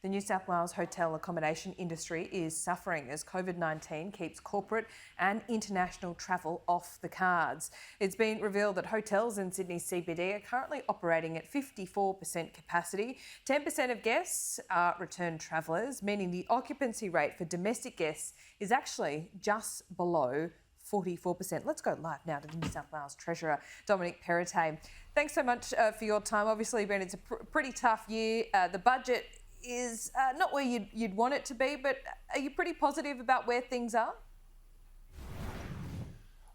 The New South Wales hotel accommodation industry is suffering as COVID-19 keeps corporate and international travel off the cards. It's been revealed that hotels in Sydney's CBD are currently operating at 54% capacity. 10% of guests are return travellers, meaning the occupancy rate for domestic guests is actually just below 44%. Let's go live now to the New South Wales Treasurer, Dominic Perrottet. Thanks so much for your time. Obviously, Ben, it's a pretty tough year. The budget is not where you'd want it to be, but are you pretty positive about where things are?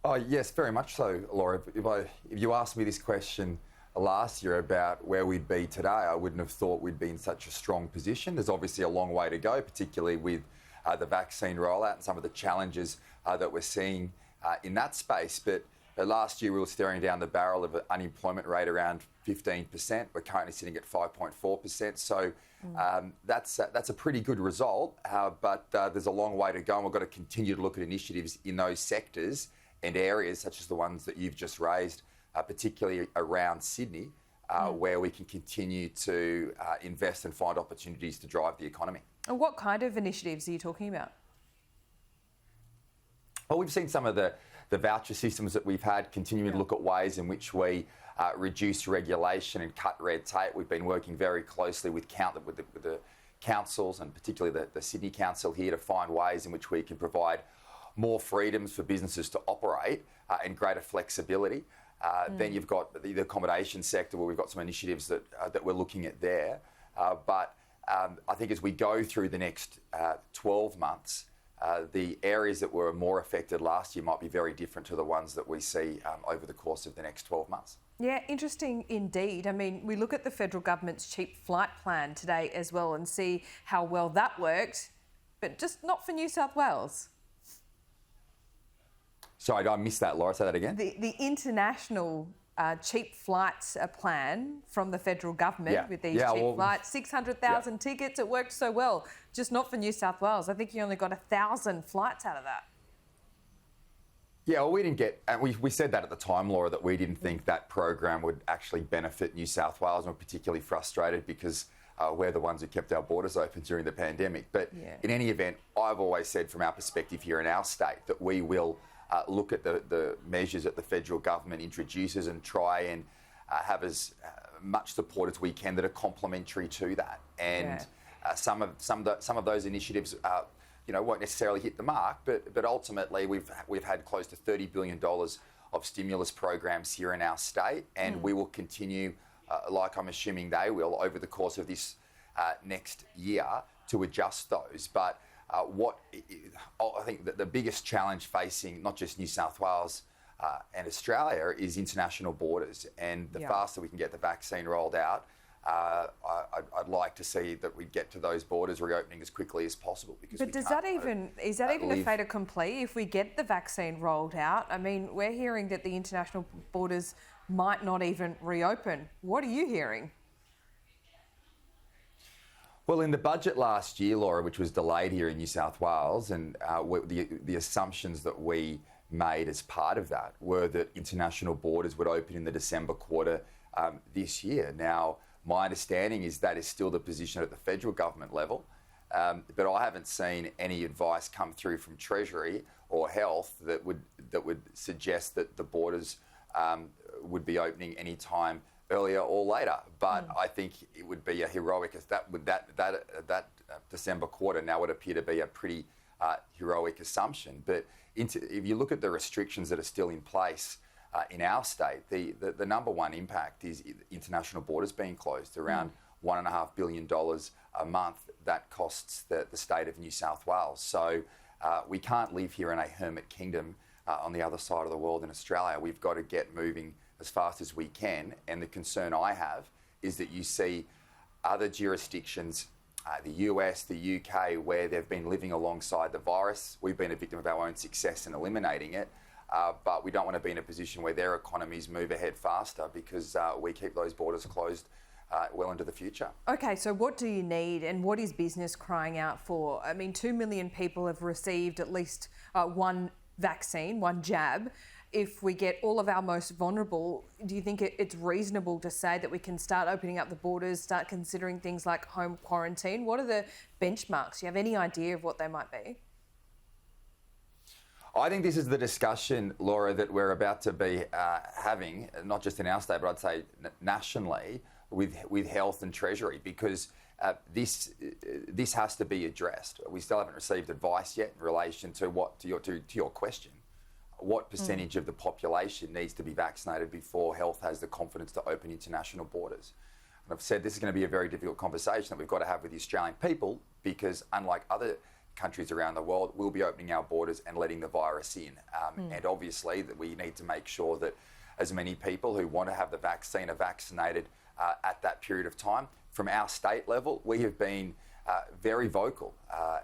Oh, yes, very much so, Laura. If you asked me this question last year about where we'd be today, I wouldn't have thought we'd be in such a strong position. There's obviously a long way to go, particularly with the vaccine rollout and some of the challenges that we're seeing in that space. But last year we were staring down the barrel of an unemployment rate around 15%. We're currently sitting at 5.4%. So that's a pretty good result, but there's a long way to go, and we've got to continue to look at initiatives in those sectors and areas such as the ones that you've just raised, particularly around Sydney, where we can continue to invest and find opportunities to drive the economy. And what kind of initiatives are you talking about? Well, we've seen some of the voucher systems that we've had, continuing to look at ways in which we reduce regulation and cut red tape. We've been working very closely with the councils, and particularly the Sydney Council here, to find ways in which we can provide more freedoms for businesses to operate and greater flexibility. Then you've got the accommodation sector, where we've got some initiatives that we're looking at there. But I think as we go through the next 12 months, the areas that were more affected last year might be very different to the ones that we see over the course of the next 12 months. Yeah, interesting indeed. I mean, we look at the federal government's cheap flight plan today as well and see how well that worked, but just not for New South Wales. Sorry, I missed that, Laura. Say that again. The international cheap flights plan from the federal government with these cheap flights, 600,000 tickets. It worked so well, just not for New South Wales. I think you only got 1,000 flights out of that. Yeah, well, we didn't get, and we said that at the time, Laura, that we didn't think that program would actually benefit New South Wales, and we're particularly frustrated because we're the ones who kept our borders open during the pandemic. But in any event, I've always said from our perspective here in our state that we will look at the measures that the federal government introduces and try and have as much support as we can that are complementary to that. And some of those initiatives, won't necessarily hit the mark, but ultimately we've had close to $30 billion of stimulus programs here in our state, and we will continue, like I'm assuming they will, over the course of this next year to adjust those. But I think that the biggest challenge facing not just New South Wales and Australia is international borders, and the faster we can get the vaccine rolled out, I'd like to see that we get to those borders reopening as quickly as possible. Because is that even a fait accompli if we get the vaccine rolled out? I mean, we're hearing that the international borders might not even reopen. What are you hearing? Well, in the budget last year, Laura, which was delayed here in New South Wales, and the assumptions that we made as part of that were that international borders would open in the December quarter this year. Now, my understanding is that is still the position at the federal government level, but I haven't seen any advice come through from Treasury or Health that would suggest that the borders would be opening any time earlier or later. But I think it would be a heroic, that December quarter now would appear to be a pretty heroic assumption. But if you look at the restrictions that are still in place in our state, the number one impact is international borders being closed. Around $1.5 billion a month that costs the state of New South Wales. So we can't live here in a hermit kingdom on the other side of the world in Australia. We've got to get moving as fast as we can, and the concern I have is that you see other jurisdictions, the US, the UK, where they've been living alongside the virus. We've been a victim of our own success in eliminating it, but we don't want to be in a position where their economies move ahead faster because we keep those borders closed well into the future. Okay, so what do you need, and what is business crying out for? I mean, 2 million people have received at least one vaccine, one jab. if we get all of our most vulnerable, do you think it's reasonable to say that we can start opening up the borders, start considering things like home quarantine? What are the benchmarks? Do you have any idea of what they might be? I think this is the discussion, Laura, that we're about to be having, not just in our state, but I'd say nationally, with health and treasury, because this has to be addressed. We still haven't received advice yet in relation to your question. What percentage of the population needs to be vaccinated before health has the confidence to open international borders? And I've said this is going to be a very difficult conversation that we've got to have with the Australian people, because unlike other countries around the world, we'll be opening our borders and letting the virus in. And obviously that we need to make sure that as many people who want to have the vaccine are vaccinated at that period of time. From our state level, we have been very vocal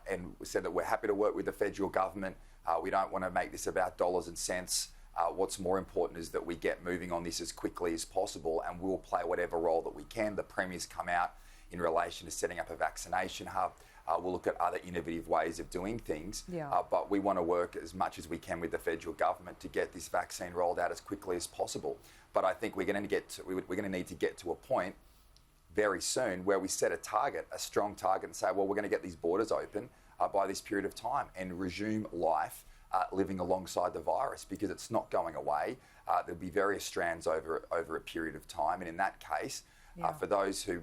and said that we're happy to work with the federal government. We don't want to make this about dollars and cents. What's more important is that we get moving on this as quickly as possible, and we'll play whatever role that we can. The Premier's come out in relation to setting up a vaccination hub. We'll look at other innovative ways of doing things, but we want to work as much as we can with the federal government to get this vaccine rolled out as quickly as possible. But I think we're going to need to get to a point very soon where we set a target, a strong target, and say, well, we're going to get these borders open by this period of time and resume life living alongside the virus, because it's not going away. There'll be various strands over a period of time, and in that case, for those who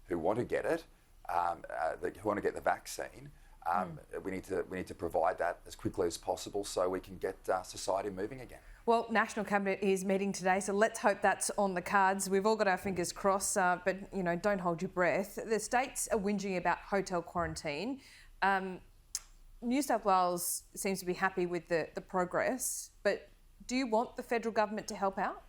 want to get it, who want to get the vaccine, we need to provide that as quickly as possible so we can get society moving again. Well, National Cabinet is meeting today, so let's hope that's on the cards. We've all got our fingers crossed, but don't hold your breath. The states are whinging about hotel quarantine. New South Wales seems to be happy with the progress, but do you want the federal government to help out?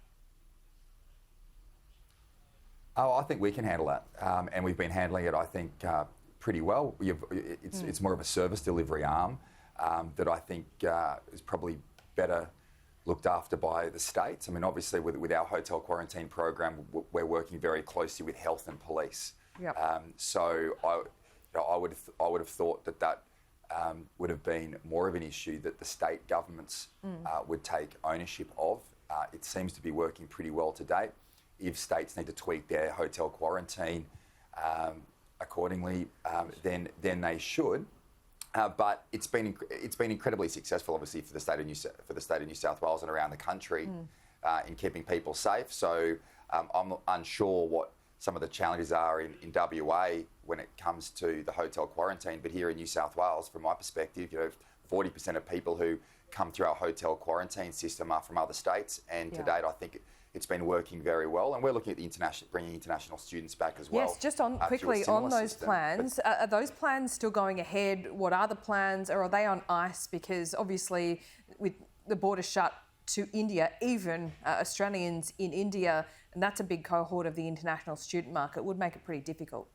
Oh, I think we can handle that, and we've been handling it, I think, pretty well. It's more of a service delivery arm that I think is probably better looked after by the states. I mean, obviously, with our hotel quarantine program, we're working very closely with health and police. So I would have thought that would have been more of an issue that the state governments would take ownership of. It seems to be working pretty well to date. If states need to tweak their hotel quarantine accordingly, then they should. But it's been incredibly successful, obviously, for the state of New South Wales and around the country in keeping people safe. So I'm unsure what some of the challenges are in WA when it comes to the hotel quarantine. But here in New South Wales, from my perspective, 40% of people who come through our hotel quarantine system are from other states, and to date, I think it's been working very well, and we're looking at bringing international students back as well. Yes, just on quickly on those plans. Are those plans still going ahead? What are the plans, or are they on ice? Because obviously, with the border shut to India, even Australians in India, and that's a big cohort of the international student market, would make it pretty difficult.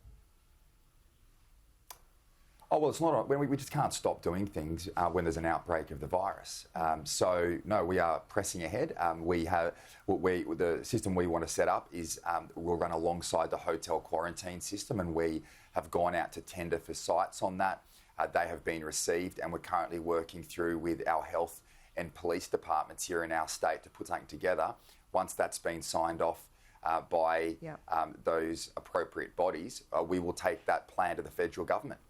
Oh, well, it's not. We just can't stop doing things when there's an outbreak of the virus. So, no, we are pressing ahead. The system we want to set up is we'll run alongside the hotel quarantine system, and we have gone out to tender for sites on that. They have been received, and we're currently working through with our health and police departments here in our state to put something together. Once that's been signed off by those appropriate bodies, we will take that plan to the federal government.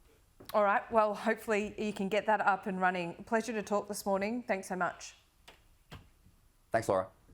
All right, well, hopefully you can get that up and running. Pleasure to talk this morning. Thanks so much. Thanks, Laura.